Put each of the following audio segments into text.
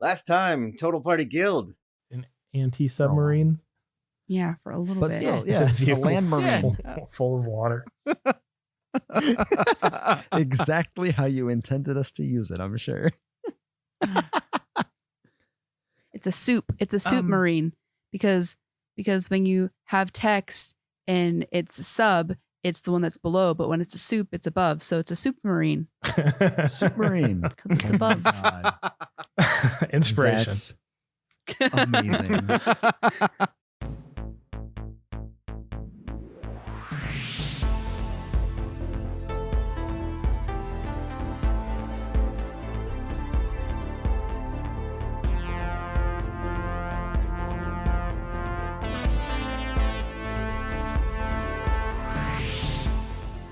Last time, Total Party Guild. An anti-submarine? Yeah, for a little But bit. still, It's a yeah, a vehicle land marine. full of water. Exactly how you intended us to use it, I'm sure. It's a soup. It's a soup marine because when you have text and it's a sub, it's the one that's below, but when it's a soup, it's above. So it's a soup marine. Submarine. Because it's above. God. Inspiration. That's amazing.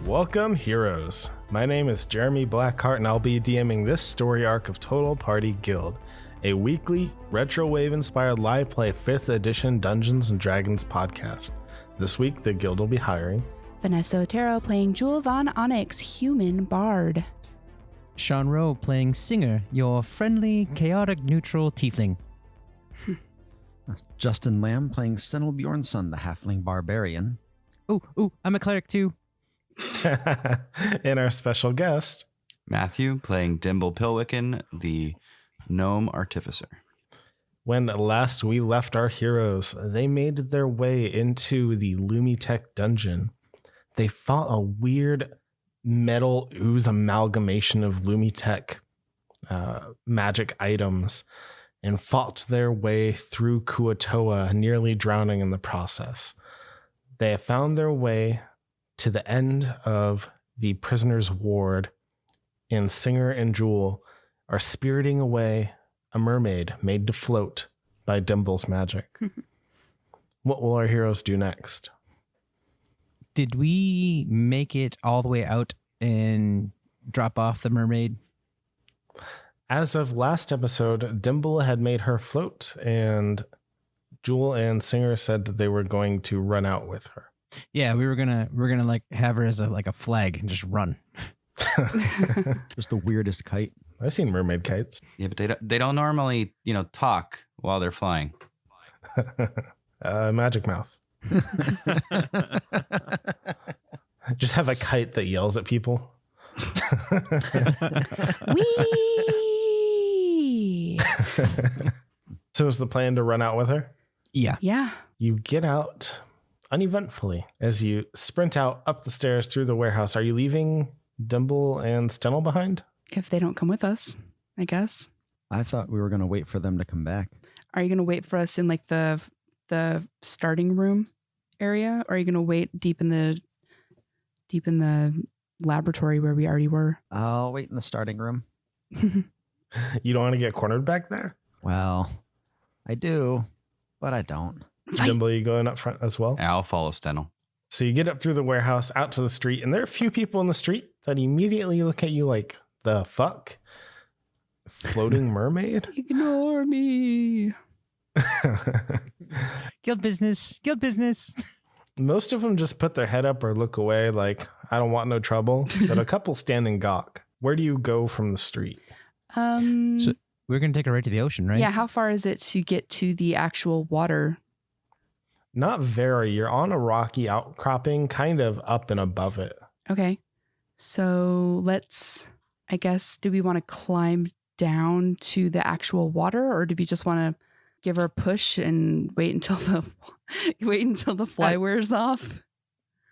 Welcome, heroes. My name is Jeremy Blackheart, and I'll be DMing this story arc of Total Party Guild, a weekly retrowave-inspired live play 5th edition Dungeons & Dragons podcast. This week, the guild will be hiring Vanessa Otero playing Jewel Von Onyx, human bard. Sean Rowe playing Singer, your friendly, chaotic, neutral tiefling. Justin Lamb playing Stennel Bjornsson, the halfling barbarian. Ooh, I'm a cleric too. and our special guest, Matthew playing Dimble Pilwicken, the gnome artificer. When last we left our heroes, they made their way into the Lumitech dungeon. They fought a weird metal ooze amalgamation of Lumitech magic items and fought their way through KuaToa, nearly drowning in the process. They have found their way to the end of the prisoner's ward, and Singer and Jewel are spiriting away a mermaid made to float by Dimble's magic. What will our heroes do next? Did we make it all the way out and drop off the mermaid? As of last episode, Dimble had made her float, and Jewel and Singer said that they were going to run out with her. Yeah, we're gonna like have her as a flag and just run. Just the weirdest kite. I've seen mermaid kites. Yeah, but they don't normally, talk while they're flying. Magic mouth. Just have a kite that yells at people. Whee! So is the plan to run out with her? Yeah. Yeah. You get out uneventfully as you sprint out up the stairs through the warehouse. Are you leaving Dimble and Stennel behind? If they don't come with us, I guess. I thought we were going to wait for them to come back. Are you going to wait for us in like the starting room area? Or are you going to wait deep in the laboratory where we already were? I'll wait in the starting room. You don't want to get cornered back there? Well, I do, but I don't. Dimble, you going up front as well? I'll follow Stennel. So you get up through the warehouse out to the street, and there are a few people in the street that immediately look at you like, the fuck? Floating mermaid? Ignore me. Guild business. Most of them just put their head up or look away like, I don't want no trouble. But a couple stand and gawk. Where do you go from the street? So we're gonna take her right to the ocean, right? Yeah, how far is it to get to the actual water? Not very. You're on a rocky outcropping, kind of up and above it. Okay. So I guess, do we want to climb down to the actual water, or do we just want to give her a push and wait until the fly wears off?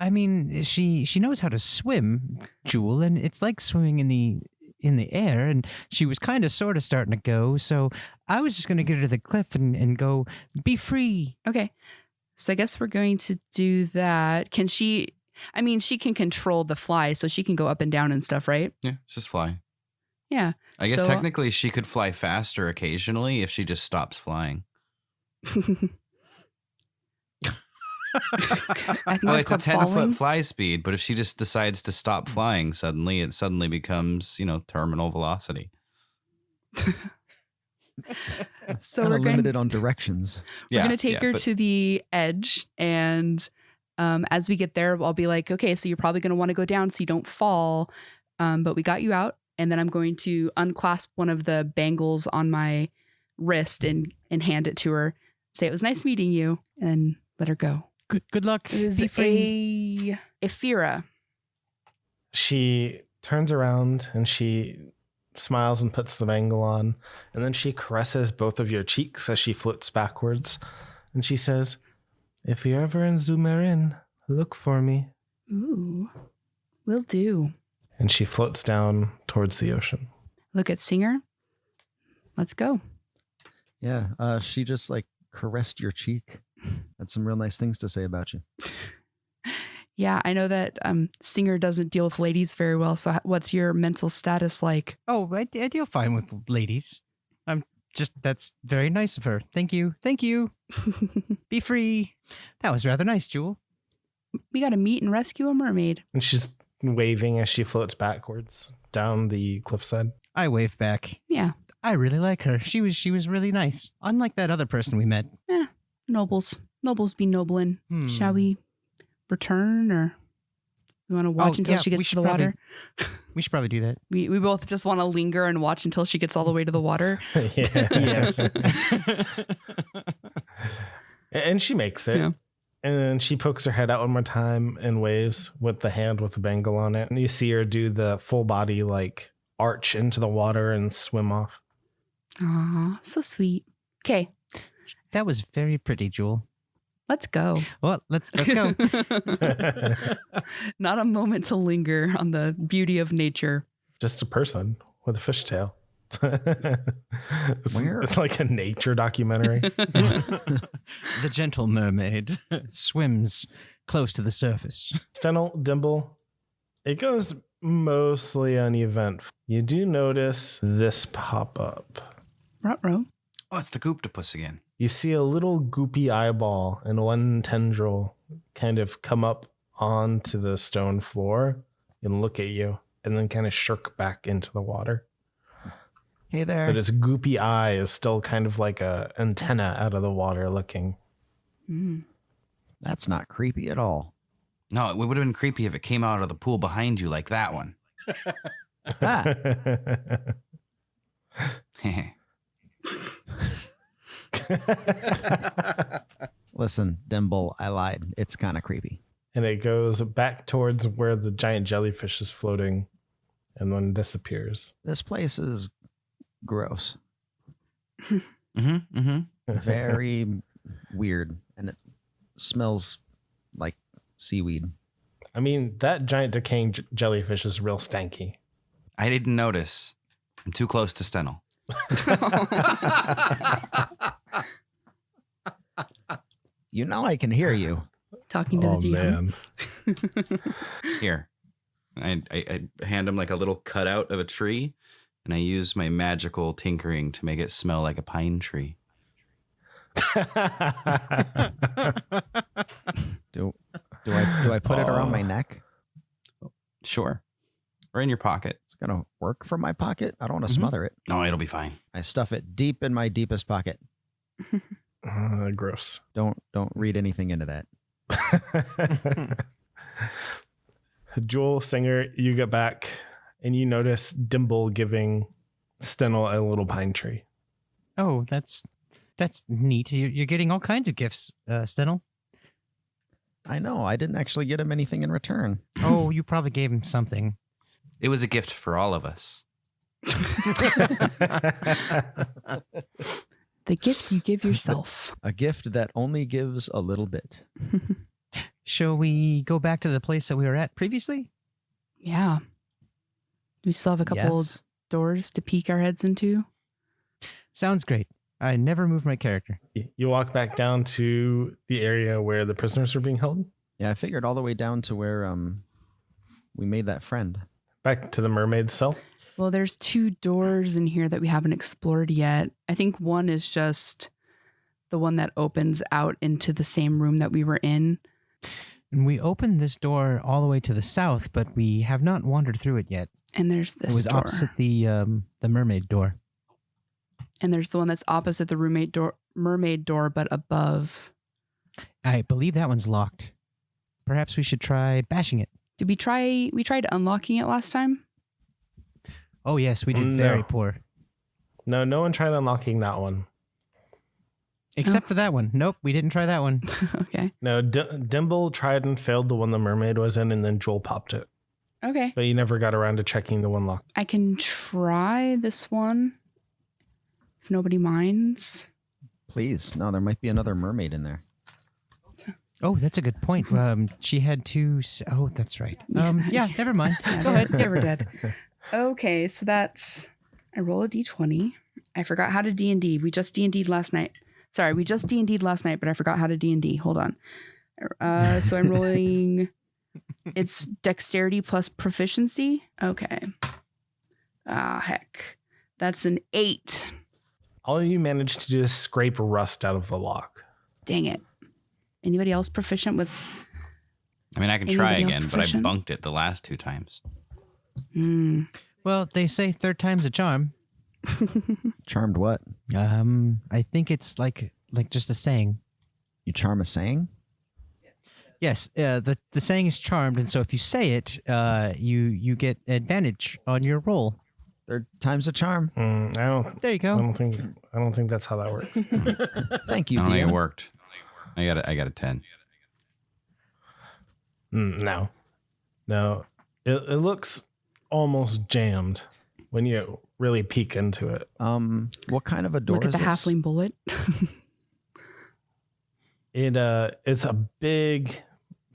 I mean, she knows how to swim, Jewel, and it's like swimming in the air, and she was kind of sort of starting to go, so I was just going to get her to the cliff and go, be free. Okay. So I guess we're going to do that. She can control the fly, so she can go up and down and stuff, right? Yeah, just fly. Yeah. I guess So- technically she could fly faster occasionally if she just stops flying. I think Well, that's it's a called 10-foot falling. fly speed, but if she just decides to stop flying suddenly, it suddenly becomes, terminal velocity. So Kinda we're going limited on directions. to take her to the edge, and as we get there, I'll be like, okay, so you're probably going to want to go down so you don't fall, but we got you out. And then I'm going to unclasp one of the bangles on my wrist and hand it to her. Say, it was nice meeting you, and then let her go. Good luck. It is Be free. a Ephira. She turns around and she smiles and puts the bangle on, and then she caresses both of your cheeks as she floats backwards, and she says, "If you're ever in Zumerin, look for me." Ooh, will do. And she floats down towards the ocean. Look at Singer. Let's go. Yeah, she just like caressed your cheek. Had some real nice things to say about you. Yeah, I know that Singer doesn't deal with ladies very well. So what's your mental status like? Oh, I deal fine with ladies. That's very nice of her. Thank you. Be free. That was rather nice, Jewel. We got to meet and rescue a mermaid. And she's waving as she floats backwards down the cliffside. I wave back. Yeah. I really like her. She was really nice. Unlike that other person we met. Nobles be nobling. Shall we return, or we want to watch until she gets to the water? We should probably do that. We both just want to linger and watch until she gets all the way to the water. Yes. And she makes it. Yeah. And then she pokes her head out one more time and waves with the hand with the bangle on it. And you see her do the full body like arch into the water and swim off. Aw, so sweet. Okay, That was very pretty, Jewel. let's go. Well, let's go. Not a moment to linger on the beauty of nature. Just a person with a fishtail. Where? It's like a nature documentary. The gentle mermaid swims close to the surface. Stennel, Dimble, it goes mostly uneventful. You do notice this pop up. Ruh-roh. Oh, it's the Gooptopus again. You see a little goopy eyeball and one tendril kind of come up onto the stone floor and look at you and then kind of shirk back into the water. Hey there. But its goopy eye is still kind of like a antenna out of the water looking. That's not creepy at all. No, it would have been creepy if it came out of the pool behind you like that one. Listen, Dimble, I lied. It's kind of creepy. And it goes back towards where the giant jellyfish is floating and then disappears. This place is gross. Mm-hmm. Very weird. And it smells like seaweed. I mean, that giant decaying jellyfish is real stanky. I didn't notice. I'm too close to Stennel. You know I can hear you. Talking to the DM. Here. I hand him like a little cutout of a tree, and I use my magical tinkering to make it smell like a pine tree. Do I put it around my neck? Sure. Or in your pocket. It's gonna work for my pocket. I don't want to smother it. No, it'll be fine. I stuff it deep in my deepest pocket. Gross. Don't read anything into that. Jewel, Singer, you get back and you notice Dimble giving Stennel a little pine tree. Oh, that's neat. You're getting all kinds of gifts, Stennel. I know. I didn't actually get him anything in return. Oh, you probably gave him something. It was a gift for all of us. The gifts you give yourself. A gift that only gives a little bit. Shall we go back to the place that we were at previously? Yeah. We still have a couple Yes. doors to peek our heads into. Sounds great. I never moved my character. You walk back down to the area where the prisoners are being held. Yeah, I figured all the way down to where we made that friend. Back to the mermaid cell. Well, there's 2 doors in here that we haven't explored yet. I think one is just the one that opens out into the same room that we were in. And we opened this door all the way to the south, but we have not wandered through it yet. And there's It this was door. opposite the mermaid door. And there's the one that's opposite the mermaid door, but above. I believe that one's locked. Perhaps we should try bashing it. Did we tried unlocking it last time? Oh, yes, we did No. very poor. No one tried unlocking that one. Except for that one. Nope, we didn't try that one. Okay. No, Dimble tried and failed the one the mermaid was in, and then Joel popped it. Okay. But you never got around to checking the one lock. I can try this one if nobody minds. Please. No, there might be another mermaid in there. Oh, that's a good point. She had two. Oh, that's right. Yeah, never mind. Yeah, Go ahead. They were dead. Okay, so that's... I roll a d20. I forgot how to D&D. We just D&D'd last night. Sorry, we just D&D'd last night, but I forgot how to D&D. Hold on. So I'm rolling... It's dexterity plus proficiency? Okay. Heck. That's an 8. All you managed to do is scrape rust out of the lock. Dang it. Anybody else proficient with... I mean, I can try Anybody else again, but I proficient? bunked it the last 2 times. Well, they say third time's a charm. Charmed what? I think it's like just a saying. You charm a saying? Yes, the saying is charmed, and so if you say it, you get advantage on your roll. Third time's a charm. There you I go. don't think that's how that works. Thank I you, don't think DM. it worked. I got a 10. No. It looks almost jammed when you really peek into it. What kind of a door Look at is the this? halfling bullet. It's a big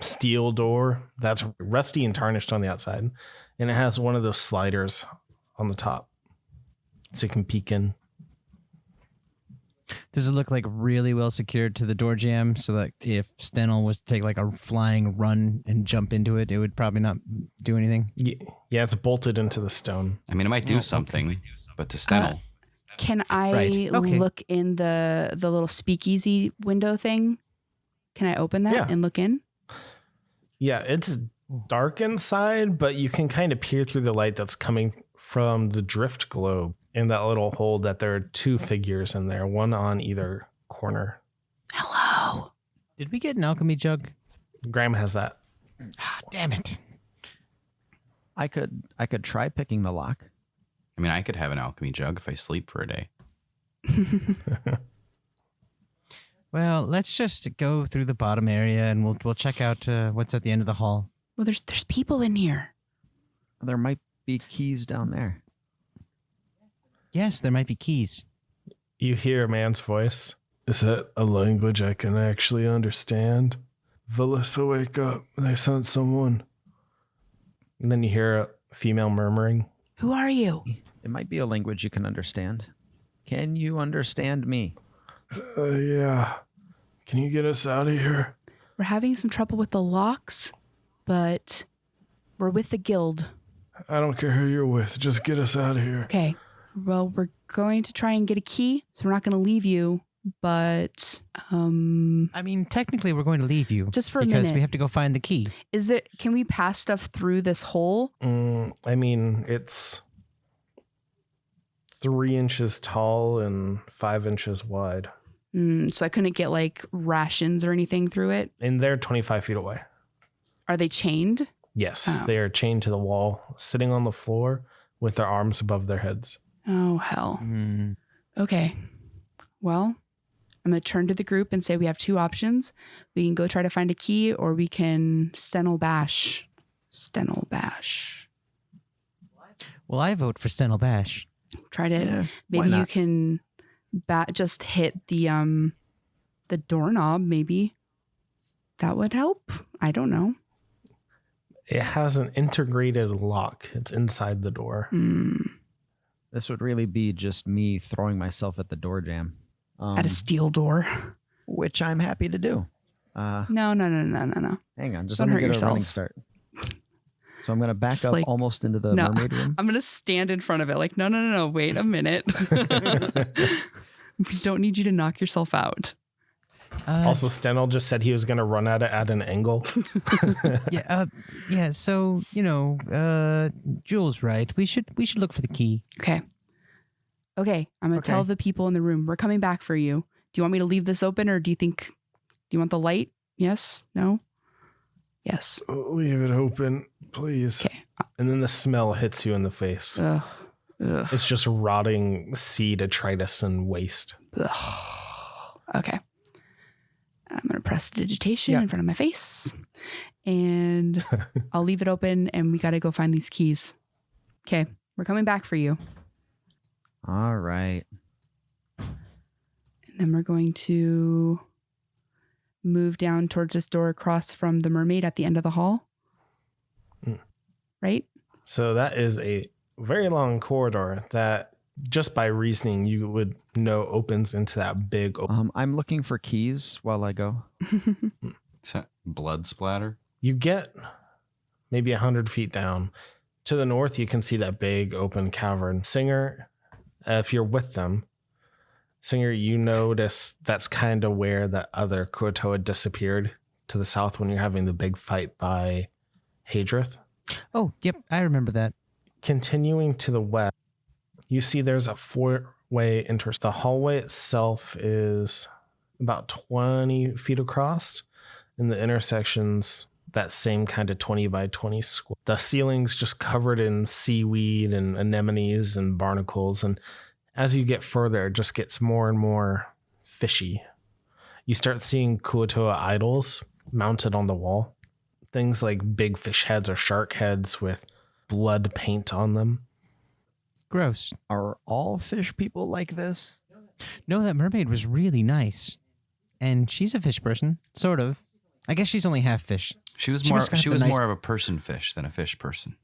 steel door that's rusty and tarnished on the outside, and it has one of those sliders on the top, so you can peek in. Does it look like really well secured to the door jamb so that if Stennel was to take like a flying run and jump into it, it would probably not do anything? Yeah, it's bolted into the stone. I mean, it might do something, but to Stennel. Can I Right. Okay. look in the little speakeasy window thing? Can I open that Yeah. and look in? Yeah, it's dark inside, but you can kind of peer through the light that's coming from the drift globe in that little hole that there are 2 figures in there, one on either corner. Hello. Did we get an alchemy jug? Graham has that. Ah, damn it. I could try picking the lock. I mean, I could have an alchemy jug if I sleep for a day. Well, let's just go through the bottom area and we'll check out what's at the end of the hall. Well, there's people in here. There might be keys down there. Yes, there might be keys. You hear a man's voice. Is that a language I can actually understand? Valissa, wake up. They sent someone. And then you hear a female murmuring. Who are you? It might be a language you can understand. Can you understand me? Yeah. Can you get us out of here? We're having some trouble with the locks, but we're with the guild. I don't care who you're with. Just get us out of here. Okay. Well, we're going to try and get a key, so we're not going to leave you, but I mean, technically we're going to leave you. just for a because minute. we have to go find the key. Can we pass stuff through this hole? I mean, it's 3 inches tall and 5 inches wide. So I couldn't get like rations or anything through it. And they're 25 feet away. Are they chained? Yes, Oh. they are chained to the wall, sitting on the floor with their arms above their heads. Oh, hell. Okay. Well, I'm going to turn to the group and say we have 2 options. We can go try to find a key, or we can Stennel bash. Stennel bash. Well, I vote for Stennel Bash. Try to, Yeah, why maybe you not? can just hit the doorknob, maybe. That would help. I don't know. It has an integrated lock. It's inside the door. This would really be just me throwing myself at the door jam. At a steel door. Which I'm happy to do. No. Hang on, just Don't let me hurt get a running yourself. start. So I'm going to back Just up like- almost into the No. mermaid room. I'm going to stand in front of it like, no. Wait a minute. We don't need you to knock yourself out. Also, Stennel just said he was going to run at it at an angle. Yeah. So Jules, right? We should look for the key. Okay. I'm going to tell Okay. the people in the room, we're coming back for you. Do you want me to leave this open, or do you want the light? Yes? No? Yes. Leave it open, please. Okay. And then the smell hits you in the face. Ugh. Ugh. It's just rotting sea detritus and waste. Ugh. Okay. I'm going to press digitation in front of my face and I'll leave it open and we got to go find these keys. Okay. We're coming back for you. All right. And then we're going to move down towards this door across from the mermaid at the end of the hall. Right? So that is a very long corridor that just by reasoning you would know opens into that big I'm looking for keys while I go. Is that blood splatter? You get maybe 100 feet down. To the north, you can see that big open cavern. Singer, if you're with them, Singer, you notice that's kind of where that other KuaToa disappeared to the south when you're having the big fight by Hadrith. Oh, yep, I remember that. Continuing to the west, you see there's a four-way entrance. The hallway itself is about 20 feet across. In the intersections, that same kind of 20 by 20 square. The ceiling's just covered in seaweed and anemones and barnacles. And as you get further, it just gets more and more fishy. You start seeing KuaToa idols mounted on the wall. Things like big fish heads or shark heads with blood paint on them. Gross. Are all fish people like this? No, that mermaid was really nice. And she's a fish person, sort of. I guess she's only half fish. She was She more. must have She the was nice- more of a person fish than a fish person.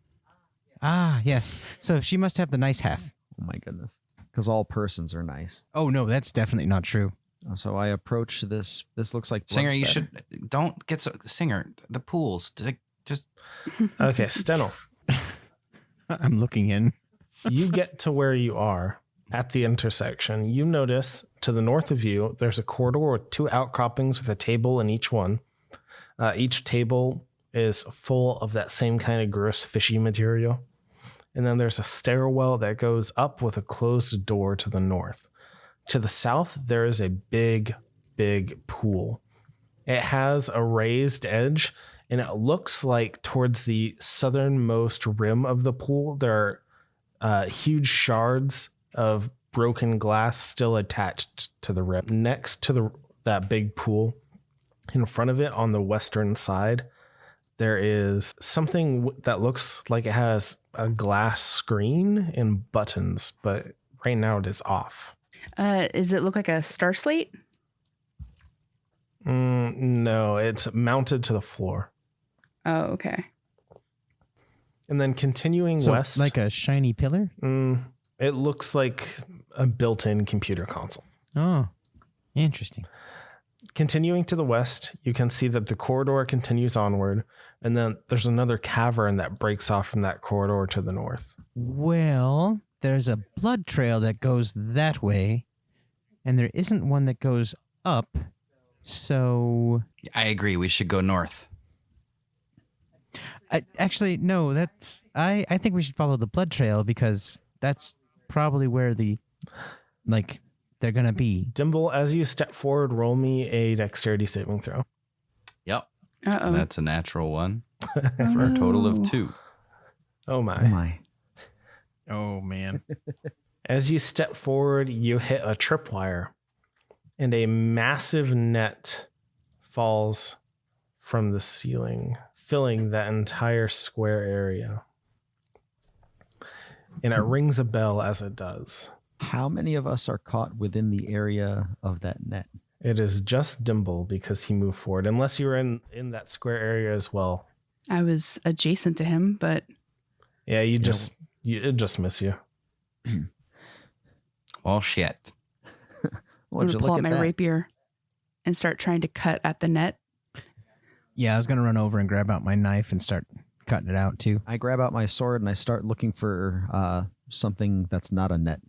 Ah, yes. So she must have the nice half. Oh my goodness. Because all persons are nice. Oh, no, that's definitely not true. So I approach this. This looks like blood Singer, you spatter. should don't get so. Singer, the pools. Just Okay, Stennel, I'm looking in. you get to where you are at the intersection. You notice to the north of you, there's a corridor with two outcroppings with a table in each one. Each table is full of that same kind of gross fishy material. And then there's a stairwell that goes up with a closed door to the north. To the south, there is a big, big pool. It has a raised edge, and it looks like towards the southernmost rim of the pool, there are huge shards of broken glass still attached to the rim. Next to that big pool, in front of it on the western side, there is something that looks like it has a glass screen and buttons, but right now it is off. Does it look like a star slate? No, it's mounted to the floor. Oh, okay. And then continuing So, west, like a shiny pillar? it looks like a built-in computer console. Oh, interesting. Continuing to the west, you can see that the corridor continues onward, and then there's another cavern that breaks off from that corridor to the north. Well, there's a blood trail that goes that way, and there isn't one that goes up. So, I agree. We should go north. actually, no. I think we should follow the blood trail because that's probably where they're gonna be. Dimble, as you step forward, roll me a dexterity saving throw. Yep. Uh-oh. That's a natural one for a total of 2. Oh Oh my. my. Oh man. As you step forward, you hit a tripwire, and a massive net falls from the ceiling, filling that entire square area. And it rings a bell as it does. How many of us are caught within the area of that net? It is just Dimble because he moved forward, unless you were in that square area as well. I was adjacent to him, but Yeah, it just miss you. Well, shit. I'm What'd going you to pull look out at my that? rapier and start trying to cut at the net. Yeah, I was gonna run over and grab out my knife and start cutting it out too. I grab out my sword and I start looking for something that's not a net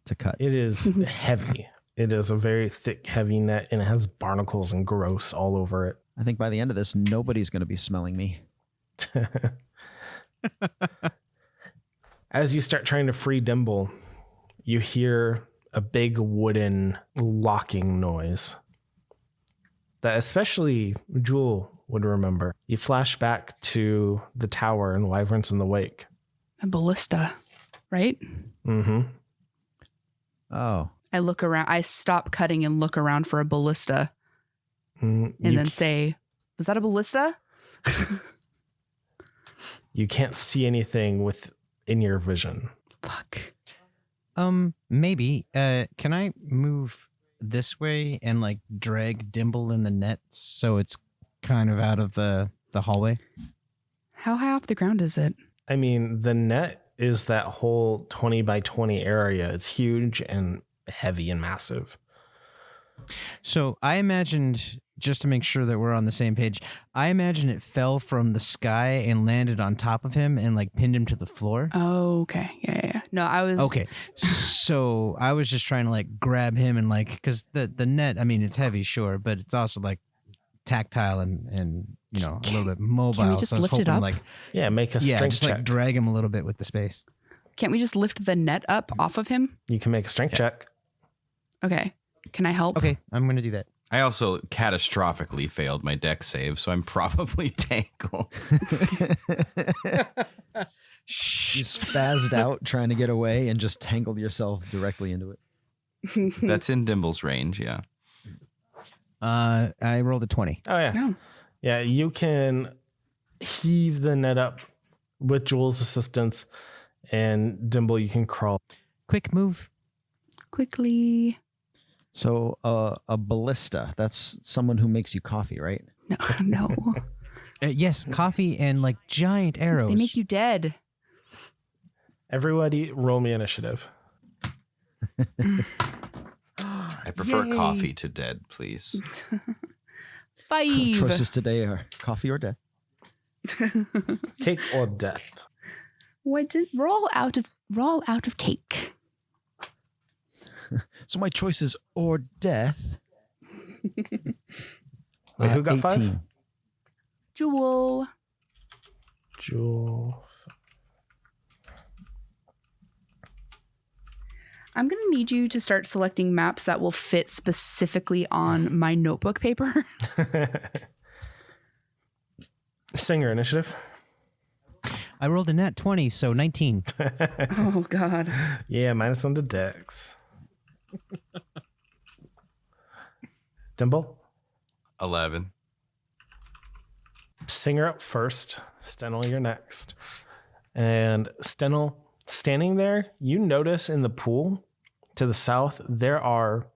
to cut. It is heavy. It is a very thick, heavy net, and it has barnacles and gross all over it. I think by the end of this, nobody's going to be smelling me. As you start trying to free Dimble, you hear a big wooden locking noise that especially Jewel would remember. You flash back to the tower in Wyverns in the Wake. A ballista right? Mm-hmm. Oh, I look around. I stop cutting and look around for a ballista, and then say, "Was that a ballista?" You can't see anything within your vision. Fuck. Maybe. Can I move this way and like drag Dimble in the net so it's kind of out of the hallway? How high off the ground is it? I mean, the net is that whole 20 by 20 area. It's huge and heavy and massive. So I imagined, just to make sure that we're on the same page, I imagine it fell from the sky and landed on top of him and like pinned him to the floor. Oh, okay. Yeah. No, I was Okay. So I was just trying to like grab him and like, because the net, I mean, it's heavy, sure, but it's also like tactile and you know, a little bit mobile. just so I was lift it hoping up? like, Yeah, make a strength just check. like drag him a little bit with the space. Can't we just lift the net up off of him? You can make a strength check. Okay. Can I help? Okay, I'm going to do that. I also catastrophically failed my deck save, so I'm probably tangled. you spazzed out trying to get away and just tangled yourself directly into it. That's in Dimble's range, yeah. I rolled a 20. Oh, yeah. No. Yeah, you can heave the net up with Jules' assistance, and Dimble, you can crawl. Quick move. Quickly. So a ballista, that's someone who makes you coffee, right? No. Yes, coffee and like giant arrows. They make you dead. Everybody roll me initiative. I prefer Yay. coffee to dead, please. 5. Choices today are coffee or death. Cake or death? Roll out of cake. So my choice is or death. Wait, who got 5? 18. Jewel. Jewel. I'm going to need you to start selecting maps that will fit specifically on my notebook paper. Singer initiative. I rolled a nat 20, so 19. Oh, God. Yeah, -1 to Dex. Dimble. 11. Singer up first. Stennel, you're next. And Stennel, standing there, you notice in the pool to the south, there are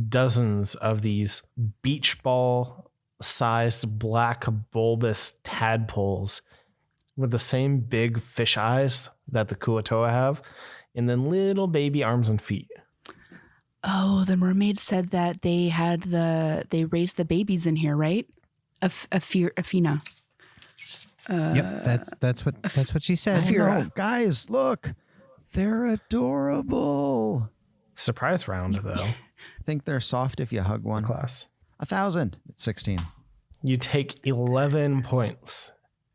dozens of these beach ball sized black bulbous tadpoles with the same big fish eyes that the KuaToa have, and then little baby arms and feet. Oh, the mermaid said that they raised the babies in here, right? Athena. Yep, that's what she said. I know. Guys, look. They're adorable. Surprise round, though. I think they're soft if you hug one. Class. 1,000. It's 16. You take 11 points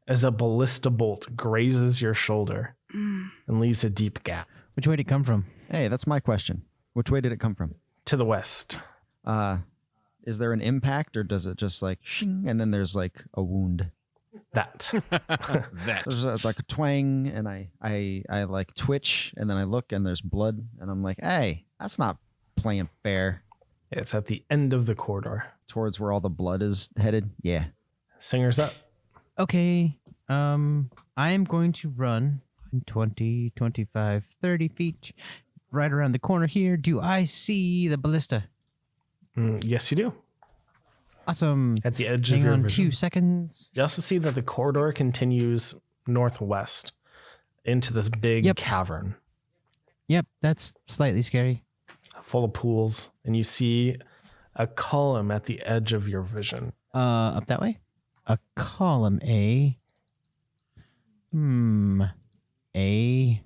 as a ballista bolt grazes your shoulder and leaves a deep gap. Which way did it come from? Hey, that's my question. Which way did it come from? To the west. Is there an impact or does it just like shing and then there's like a wound? That. There's like a twang and I like twitch and then I look and there's blood and I'm like, hey, that's not playing fair. It's at the end of the corridor. Towards where all the blood is headed. Yeah. Singer's up. Okay. I am going to run 20, 25, 30 feet right around the corner here. Do I see the ballista? Yes, you do. Awesome. At the edge Hang of your on vision. 2 seconds. You also see that the corridor continues northwest into this big cavern Yep, that's slightly scary. full of pools, and you see a column at the edge of your vision. Up that way? A column A. A.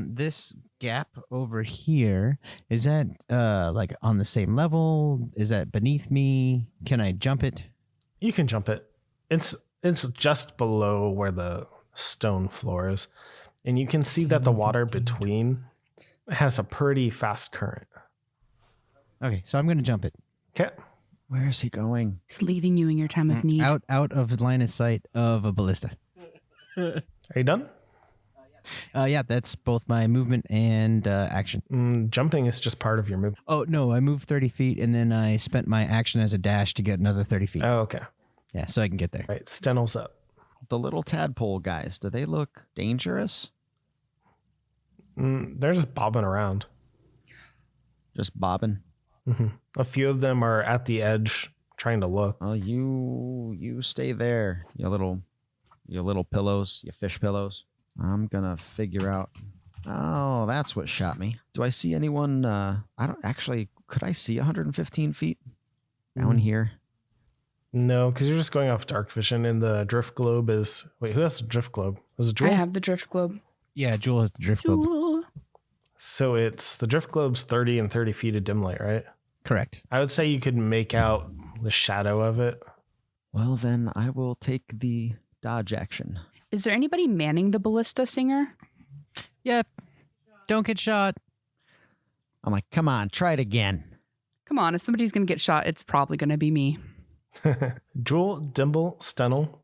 This gap over here, is that like on the same level? Is that beneath me? Can I jump it? You can jump it. It's just below where the stone floor is, and you can see that the water between has a pretty fast current. Okay, so I'm going to jump it. Okay. Where is he going? It's leaving you in your time of need. Out of line of sight of a ballista. Are you done? Yeah, that's both my movement and action. Jumping is just part of your move. Oh, no, I moved 30 feet and then I spent my action as a dash to get another 30 feet. Oh, okay. Yeah, so I can get there. Right. Stennel's up. The little tadpole guys, do they look dangerous? They're just bobbing around. Just bobbing? A few of them are at the edge trying to look. Oh, you stay there, you little pillows, you fish pillows. I'm gonna figure out. Oh, that's what shot me. Do I see anyone? I don't actually. Could I see 115 feet down here? No, because you're just going off dark vision, and the drift globe is. Wait, who has the drift globe? Was it Jewel? I have the drift globe. Yeah, Jewel has the drift globe. Jewel. So it's the drift globe's 30 and 30 feet of dim light, right? Correct. I would say you could make out the shadow of it. Well, then I will take the dodge action. Is there anybody manning the ballista, Singer? Yep. Don't get shot. I'm like, come on, try it again. Come on, if somebody's going to get shot, it's probably going to be me. Jewel, Dimble, Stennel,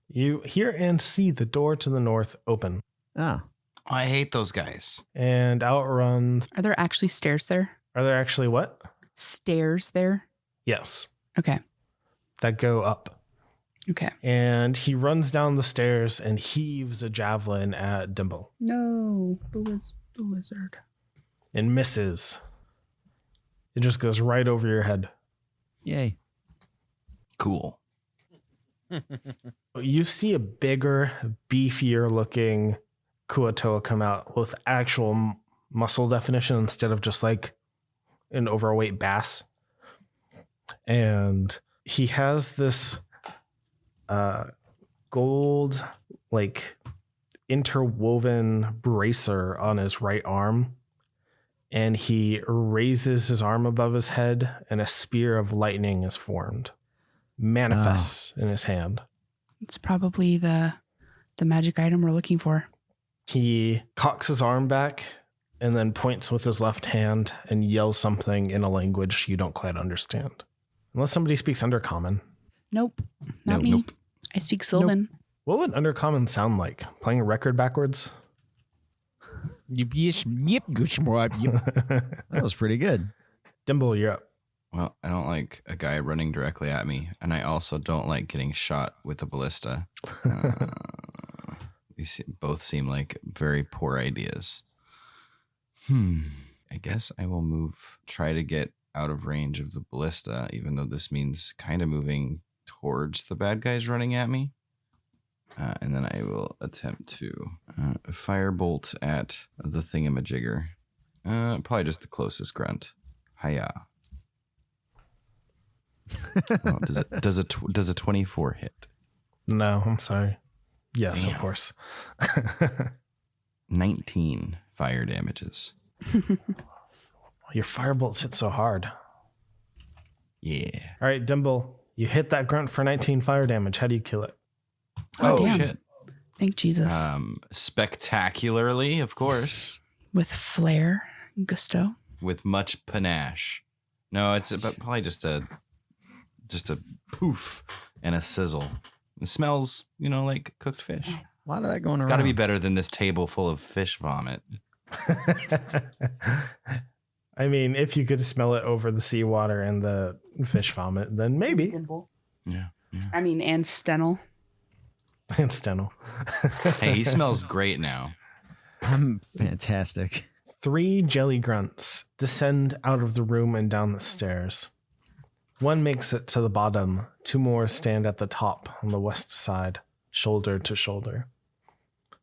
you hear and see the door to the north open. Ah, I hate those guys. And out runs. Are there actually stairs there? Are there actually what? Stairs there? Yes, Okay. that go up. Okay. And he runs down the stairs and heaves a javelin at Dimble No, the wizard. and misses. It just goes right over your head. yay. Cool. You see a bigger, beefier looking KuaToa come out with actual muscle definition instead of just like an overweight bass. And he has this gold, like interwoven bracer on his right arm. And he raises his arm above his head, and a spear of lightning is formed, manifests in his hand. It's probably the magic item we're looking for. He cocks his arm back and then points with his left hand and yells something in a language you don't quite understand. Unless somebody speaks Undercommon. Nope, not me. Nope. I speak Sylvan. What would Undercommon sound like? Playing a record backwards? That was pretty good. Dimble, you're up. Well, I don't like a guy running directly at me, and I also don't like getting shot with a ballista. Both seem like very poor ideas. I guess I will try to get out of range of the ballista, even though this means kind of moving towards the bad guys running at me. And then I will attempt to firebolt at the thingamajigger. Probably just the closest grunt. Hiya. Oh, does a 24 hit? No, I'm sorry. Yes, Damn. of course. 19 fire damages. Your firebolts hit so hard. Yeah. All right, Dimble, you hit that grunt for 19 fire damage. How do you kill it? Oh, Oh, damn. shit. Thank Jesus. Spectacularly, of course. With flair, gusto. With much panache. No, it's about probably just a poof and a sizzle. It smells, like cooked fish. A lot of that going It's around. got to be better than this table full of fish vomit. I mean, if you could smell it over the seawater and the fish vomit, then maybe. Yeah. I mean, and Stennel. And Stennel. Hey, he smells great now. I'm fantastic. 3 jelly grunts descend out of the room and down the stairs. One makes it to the bottom. 2 more stand at the top on the west side, shoulder to shoulder.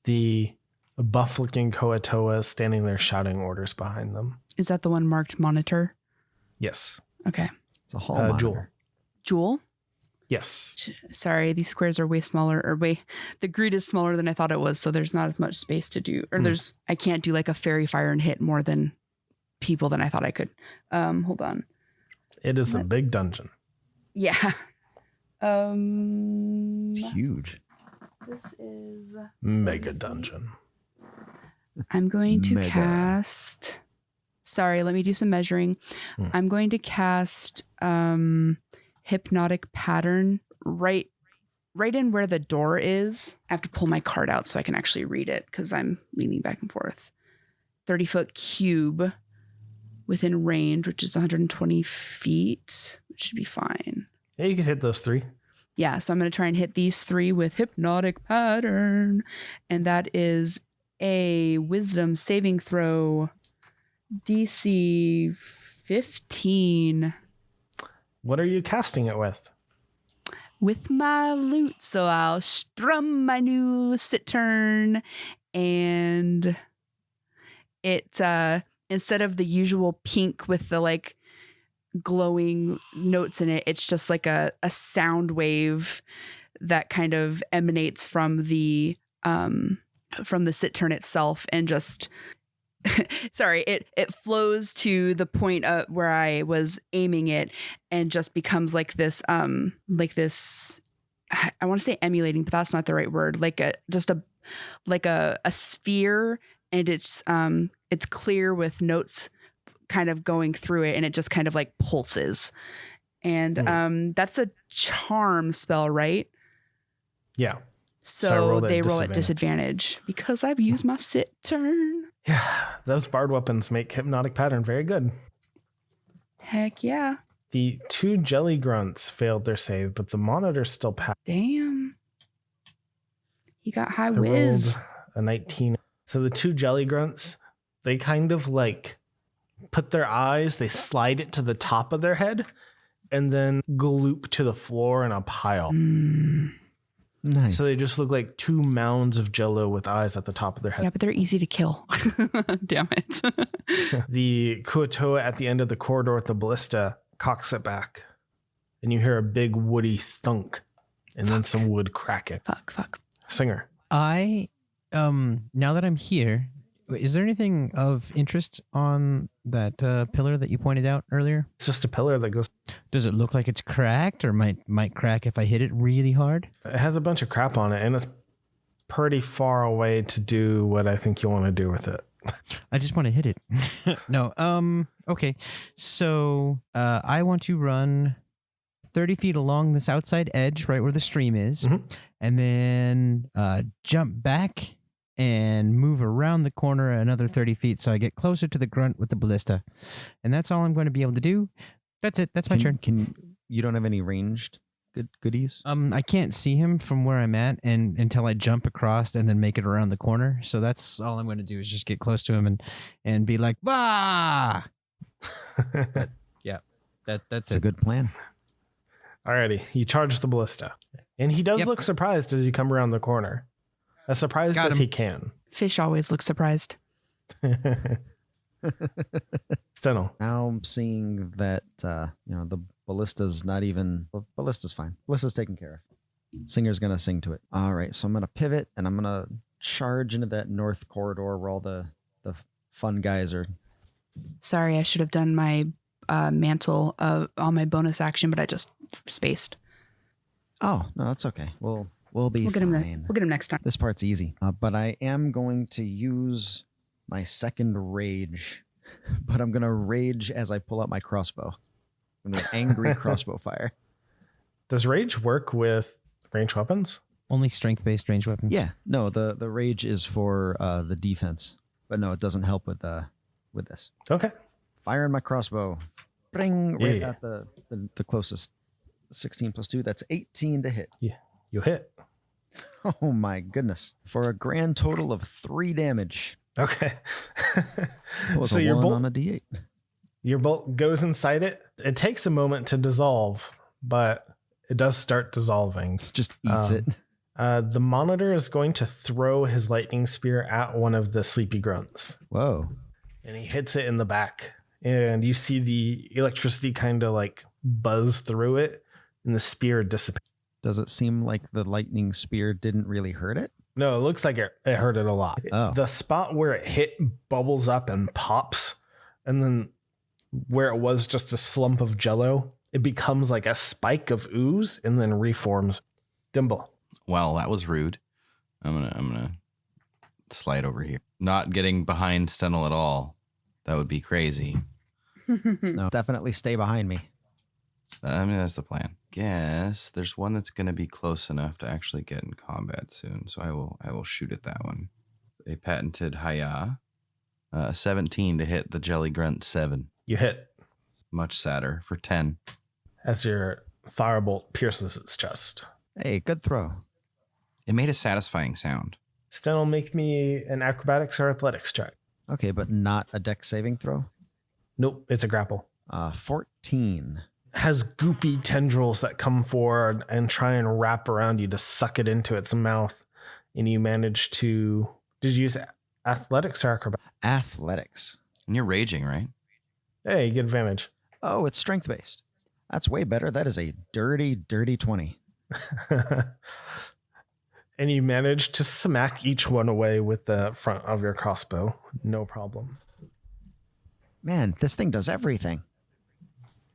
The buff-looking KuaToa is standing there shouting orders behind them. Is that the one marked monitor? Yes. Okay. It's a hall monitor. Jewel. Jewel? Yes. Sorry, these squares are way smaller, the grid is smaller than I thought it was, so there's not as much space to do, or I can't do like a fairy fire and hit more than people than I thought I could. Hold on. It is a big dungeon. Yeah. It's huge. This is... Mega dungeon. I'm going to Mega. cast... Sorry, let me do some measuring. I'm going to cast hypnotic pattern right right in where the door is. I have to pull my card out so I can actually read it because I'm leaning back and forth. 30-foot cube within range, which is 120 feet, which should be fine. Yeah, you can hit those 3. Yeah, so I'm going to try and hit these 3 with Hypnotic Pattern. And that is a Wisdom saving throw, DC 15. What are you casting it with? With my lute. So I'll strum my new Cittern, and it, instead of the usual pink with the like glowing notes in it, it's just like a sound wave that kind of emanates from the Cittern itself, and just sorry, it flows to the point where I was aiming it, and just becomes like this I want to say emulating, but that's not the right word, like a sphere, and it's clear with notes kind of going through it, and it just kind of like pulses. And that's a charm spell, right? Yeah. So they roll at disadvantage because I've used my Cittern. Yeah, those bard weapons make Hypnotic Pattern very good. Heck yeah. The 2 jelly grunts failed their save, but the monitor still passed. Damn. He got high I whiz. rolled a 19. So the 2 jelly grunts, they kind of like put their eyes, they slide it to the top of their head, and then gloop to the floor in a pile. Nice. So they just look like 2 mounds of jello with eyes at the top of their head. Yeah, but they're easy to kill. Damn it. The KuaToa at the end of the corridor with the ballista cocks it back, and you hear a big woody thunk, and then some wood cracking. Fuck. Singer. I, now that I'm here, is there anything of interest on that pillar that you pointed out earlier? It's just a pillar that goes. Does it look like it's cracked, or might crack if I hit it really hard? It has a bunch of crap on it, and it's pretty far away to do what I think you want to do with it. I just want to hit it. No. Okay. So I want to run 30 feet along this outside edge, right where the stream is, and then jump back and move around the corner another 30 feet so I get closer to the grunt with the ballista. And that's all I'm going to be able to do. That's it. That's my turn. You don't have any ranged goodies? I can't see him from where I'm at until I jump across and then make it around the corner. So that's all I'm going to do is just get close to him and be like, bah! But yeah, that's a good plan. Alrighty, you charge the ballista, and he does look surprised as you come around the corner. As surprised as he can. Fish always looks surprised. Stennel. Now I'm seeing that the ballista's not even. Ballista's fine. Ballista's taken care of. Singer's gonna sing to it. All right, so I'm gonna pivot and I'm gonna charge into that north corridor where all the fun guys are. Sorry, I should have done my mantle on my bonus action, but I just spaced. Oh no, that's okay. We'll be We'll get fine. We'll get him next time. This part's easy, but I am going to use my second rage, but I'm going to rage as I pull out my crossbow. I'm going to angry crossbow fire. Does rage work with ranged weapons? only strength-based ranged weapons. Yeah, no, the rage is for the defense, but no, it doesn't help with this. Okay. Firing my crossbow, bring right Yeah. at the closest. 16 plus 2, that's 18 to hit. Yeah, you hit. Oh my goodness. For a grand total of 3 damage. Okay. That was So a your 1 bolt- on a D8. Your bolt goes inside it. It takes a moment to dissolve, but it does start dissolving. It just eats it. The monitor is going to throw his lightning spear at one of the sleepy grunts, Whoa. and he hits it in the back. And you see the electricity kind of like buzz through it, and the spear dissipates. Does it seem like the lightning spear didn't really hurt it? No, it looks like it hurt it a lot. Oh. The spot where it hit bubbles up and pops, and then where it was just a slump of jello, it becomes like a spike of ooze and then reforms. Dimble. Well, that was rude. I'm gonna slide over here. Not getting behind Stennel at all. That would be crazy. No, definitely stay behind me. I mean, that's the plan. guess there's one that's going to be close enough to actually get in combat soon. So I will shoot at that one. A patented Haya. 17 to hit the Jelly Grunt 7. You hit Much sadder for 10. as your firebolt pierces its chest. Hey, good throw. It made a satisfying sound. Stennel, make me an acrobatics or athletics check. Okay, but not a dex saving throw. Nope, it's a grapple. 14. Has goopy tendrils that come forward and try and wrap around you to suck it into its mouth. And you manage to... Did you use athletics or acrobatics? Athletics. And you're raging, right? Hey, you get advantage. Oh, it's strength based. That's way better. That is a dirty, dirty 20. And you manage to smack each one away with the front of your crossbow. No problem. Man, this thing does everything.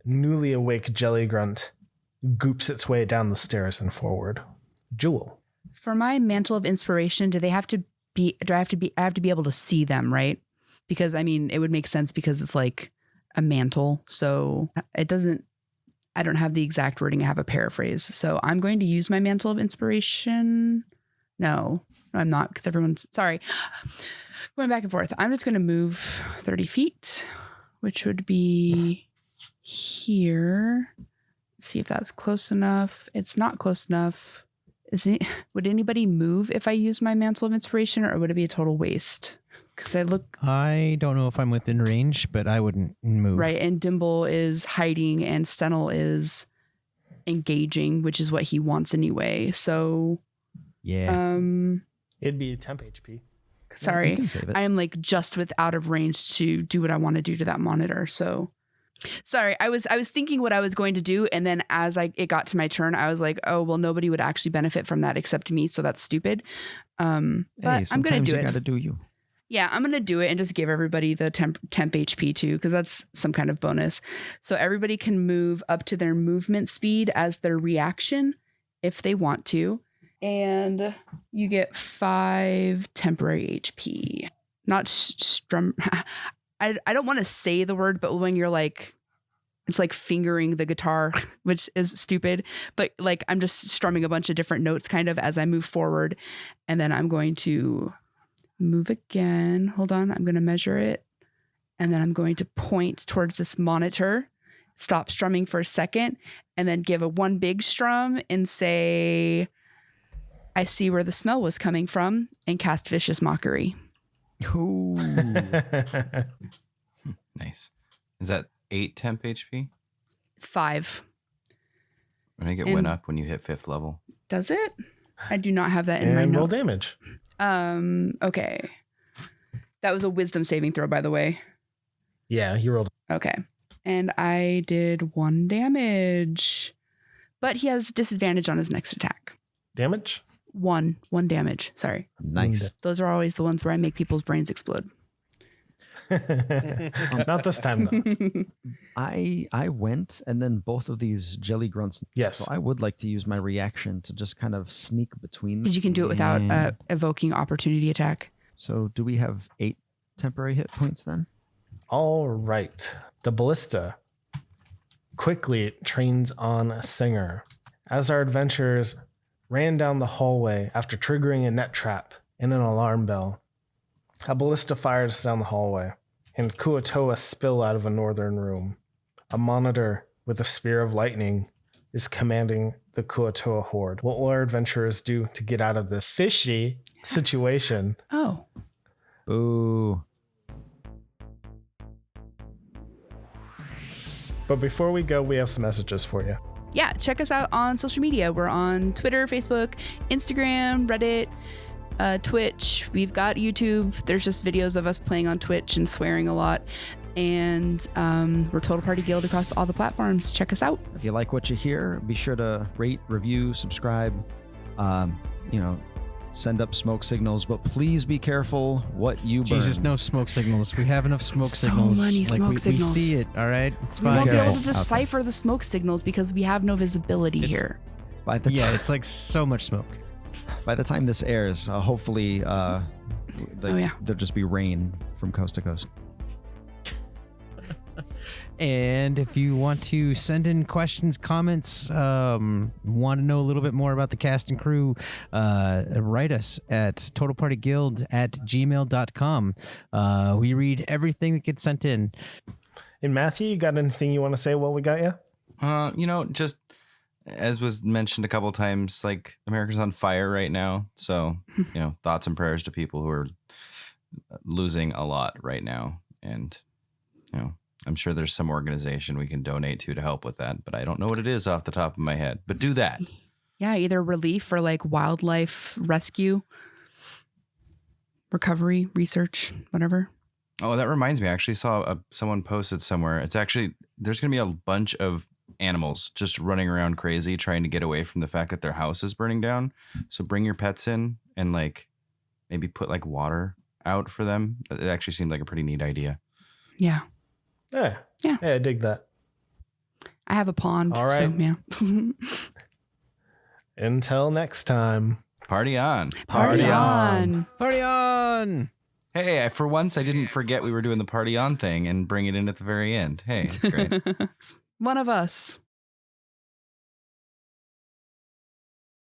Newly awake Jelly Grunt goops its way down the stairs and forward. Jewel. For my mantle of inspiration, I have to be able to see them, right? Because I mean, it would make sense because it's like a mantle. So I don't have the exact wording. I have a paraphrase. So I'm going to use my mantle of inspiration. No, I'm not, because everyone's sorry. Going back and forth. I'm just going to move 30 feet, which would be here. See if that's close enough. It's not close enough. Would anybody move if I use my mantle of inspiration, or would it be a total waste? Because I don't know if I'm within range, but I wouldn't move. Right, and Dimble is hiding and Stennel is engaging, which is what he wants anyway. So Yeah. It'd be temp HP. Sorry. You can save it. I am like just out of range to do what I want to do to that monitor. So sorry, I was thinking what I was going to do, and then as it got to my turn, I was like, oh well, nobody would actually benefit from that except me, so that's stupid. But I'm gonna do it. You gotta do you. Yeah, I'm gonna do it and just give everybody the temp HP too, because that's some kind of bonus. So everybody can move up to their movement speed as their reaction if they want to. And you get 5 temporary HP. Not strum. I don't want to say the word, but when you're like, it's like fingering the guitar, which is stupid. But like, I'm just strumming a bunch of different notes kind of as I move forward. And then I'm going to move again. Hold on. I'm going to measure it. And then I'm going to point towards this monitor, stop strumming for a second, and then give a one big strum and say, I see where the smell was coming from, and cast Vicious Mockery. Ooh. Nice. Is that 8 temp HP? It's 5. I think it And- went up when you hit 5th level. Does it? I do not have that in my And roll note. damage. Okay. That was a wisdom saving throw, by the way. Yeah, he rolled. Okay. And I did 1 damage. But he has disadvantage on his next attack. Damage? 1 damage. Sorry. Nice. Those are always the ones where I make people's brains explode. Not this time, though. I went, and then both of these jelly grunts. Yes. So I would like to use my reaction to just kind of sneak between them. Because you can do it without Yeah. evoking opportunity attack. So do we have 8 temporary hit points then? All right. The ballista quickly trains on Singer. As our adventurers ran down the hallway after triggering a net trap and an alarm bell, a ballista fires down the hallway, and KuaToa spill out of a northern room. A monitor with a spear of lightning is commanding the KuaToa horde. What will our adventurers do to get out of the fishy situation? Oh. Ooh. But before we go, we have some messages for you. Yeah, check us out on social media. We're on Twitter, Facebook, Instagram, Reddit, Twitch. We've got YouTube. There's just videos of us playing on Twitch and swearing a lot. And we're Total Party Guild across all the platforms. Check us out. If you like what you hear, be sure to rate, review, subscribe. Send up smoke signals, but please be careful what you burn. Jesus, no smoke signals. We have enough smoke So signals. many smoke we signals. see it, all right? It's We fine. won't be able careful to out there. decipher the smoke signals because we have no visibility It's- here. By the Yeah, time, it's like so much smoke. by the time this airs, hopefully yeah. there'll just be rain from coast to coast. And if you want to send in questions, comments, want to know a little bit more about the cast and crew, write us at totalpartyguild@gmail.com. We read everything that gets sent in. And Matthew, you got anything you want to say while we got you? Just as was mentioned a couple of times, like America's on fire right now. So, thoughts and prayers to people who are losing a lot right now. And, I'm sure there's some organization we can donate to help with that, but I don't know what it is off the top of my head. But do that. Yeah, either relief or like wildlife rescue, recovery, research, whatever. Oh, that reminds me. I actually saw someone posted somewhere. It's actually, there's going to be a bunch of animals just running around crazy, trying to get away from the fact that their house is burning down. So bring your pets in and like maybe put like water out for them. It actually seemed like a pretty neat idea. Yeah. Yeah. Hey, I dig that. I have a pond. All right. So, yeah. Until next time. Party on. Party on. Party on! Hey, for once I didn't forget we were doing the party on thing and bring it in at the very end. Hey, it's great. One of us.